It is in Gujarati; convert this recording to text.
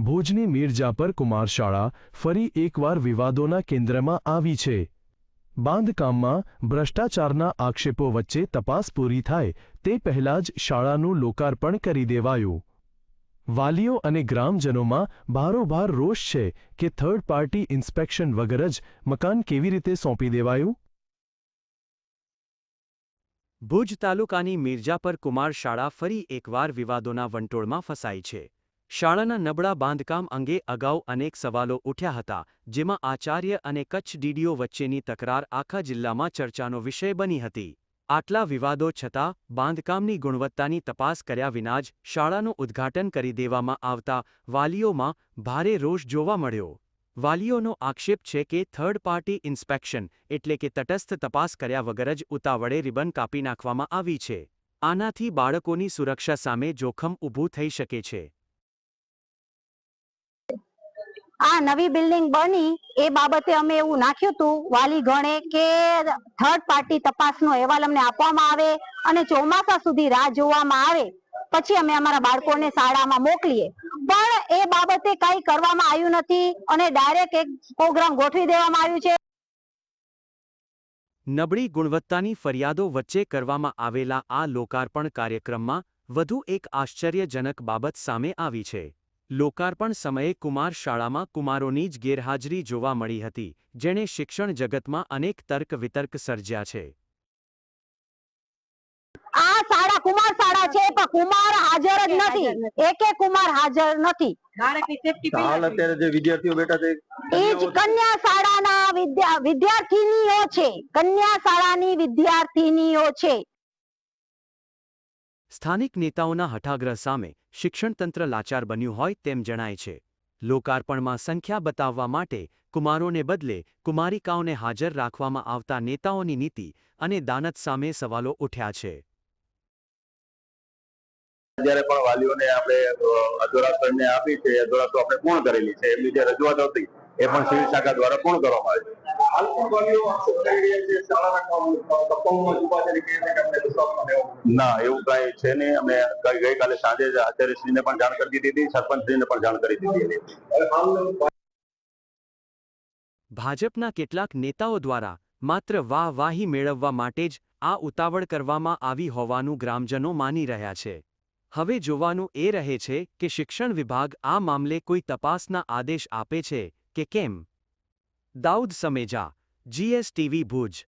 ભુજની મીરજાપર કુમાર શાળા ફરી એકવાર વિવાદોના કેન્દ્રમાં આવી છે। બાંધકામમાં ભ્રષ્ટાચારના આક્ષેપો વચ્ચે તપાસ પૂરી થાય તે પહેલા જ શાળાનું લોકાર્પણ કરી દેવાયું। વાલીઓ અને ગ્રામજનોમાં ભારોભાર રોષ છે કે થર્ડ પાર્ટી ઇન્સ્પેક્શન વગર જ મકાન કેવી રીતે સોંપી દેવાયું। ભુજ તાલુકાની મીરજાપર કુમાર શાળા ફરી એકવાર વિવાદોના વંટોળમાં ફસાઈ છે। શાળાના નબળા બાંધકામ અંગે અગાઉ અનેક સવાલો ઉઠ્યા હતા, જેમાં આચાર્ય અને કચ્છ ડીડીઓ વચ્ચેની તકરાર આખા જિલ્લામાં ચર્ચાનો વિષય બની હતી। આટલા વિવાદો છતાં બાંધકામની ગુણવત્તાની તપાસ કર્યા વિના જ શાળાનું ઉદ્ઘાટન કરી દેવામાં આવતા વાલીઓમાં ભારે રોષ જોવા મળ્યો। વાલીઓનો આક્ષેપ છે કે થર્ડ પાર્ટી ઇન્સ્પેક્શન એટલે કે તટસ્થ તપાસ કર્યા વગર જ ઉતાવળે રિબન કાપી નાખવામાં આવી છે। આનાથી બાળકોની સુરક્ષા સામે જોખમ ઊભું થઈ શકે છે। આ નવી બિલ્ડિંગ બની એ બાબતે અમે એવું નાખ્યું હતું વાલી ગણે કે થર્ડ પાર્ટી તપાસનો અહેવાલ અમને આપવામાં આવે અને ચોમાસા સુધી રાહ જોવામાં આવે પછી અમે અમારા બાળકોને શાળામાં મોકલીએ, પણ એ બાબતે કઈ કરવામાં આવ્યું નથી અને ડાયરેક્ટ એક પ્રોગ્રામ ગોઠવી દેવામાં આવ્યું છે। નબળી ગુણવત્તાની ફરિયાદો વચ્ચે કરવામાં આવેલા આ લોકાર્પણ કાર્યક્રમમાં વધુ એક આશ્ચર્યજનક બાબત સામે આવી છે। લોકાર્પણ સમયે કુમાર શાળામાં કુમારોની જ ગેરહાજરી જોવા મળી હતી, જેણે શિક્ષણ જગતમાં અનેક તર્ક વિતર્ક સર્જ્યા છે। આ શાળા કુમાર શાળા છે પણ કુમાર હાજર જ નથી, એકે કુમાર હાજર નથી। હાલ અત્યારે જે વિદ્યાર્થીઓ બેઠા છે એ જ કન્યા શાળાના વિદ્યાર્થીનીઓ છે, કન્યા શાળાની વિદ્યાર્થીનીઓ છે। સ્થાનિક નેતાઓના હઠાગ્રહ સામે શિક્ષણતંત્ર લાચાર બન્યું હોય તેમ જણાય છે। લોકાર્પણમાં સંખ્યા બતાવવા માટે કુમારોને બદલે કુમારિકાઓને હાજર રાખવામાં આવતા નેતાઓની નીતિ અને દાનત સામે સવાલો ઉઠ્યા છે। જ્યારે પણ વાલીઓને આપણે અધોરાસને આપી છે, અધોરાસો આપણે પૂર્ણ કરેલી છે, એમની જે રજૂઆત હતી એ પણ સિવિલ શાખા દ્વારા પૂર્ણ કરવામાં આવી છે। હાલ પણ વાલીઓ આક્ષેપ કરી રહ્યા છે શાળાના કપાઉમાં ઉભા તરીકે ના, એવું કઈ છે નહીં। અમે ગઈકાલે સાંજે જ આચાર્યશ્રીને પણ જાણ કરી દીધી હતી, સરપંચશ્રીને પણ જાણ કરી દીધી હતી। ભાજપના કેટલાક નેતાઓ દ્વારા માત્ર વાહવાહી મેળવવા માટે જ આ ઉતાવળ કરવામાં આવી હોવાનું ગ્રામજનો માની રહ્યા છે। હવે જોવાનું એ રહે છે કે શિક્ષણ વિભાગ આ મામલે કોઈ તપાસના આદેશ આપે છે કે કેમ। દાઉદ સમેજા, GSTV ભુજ।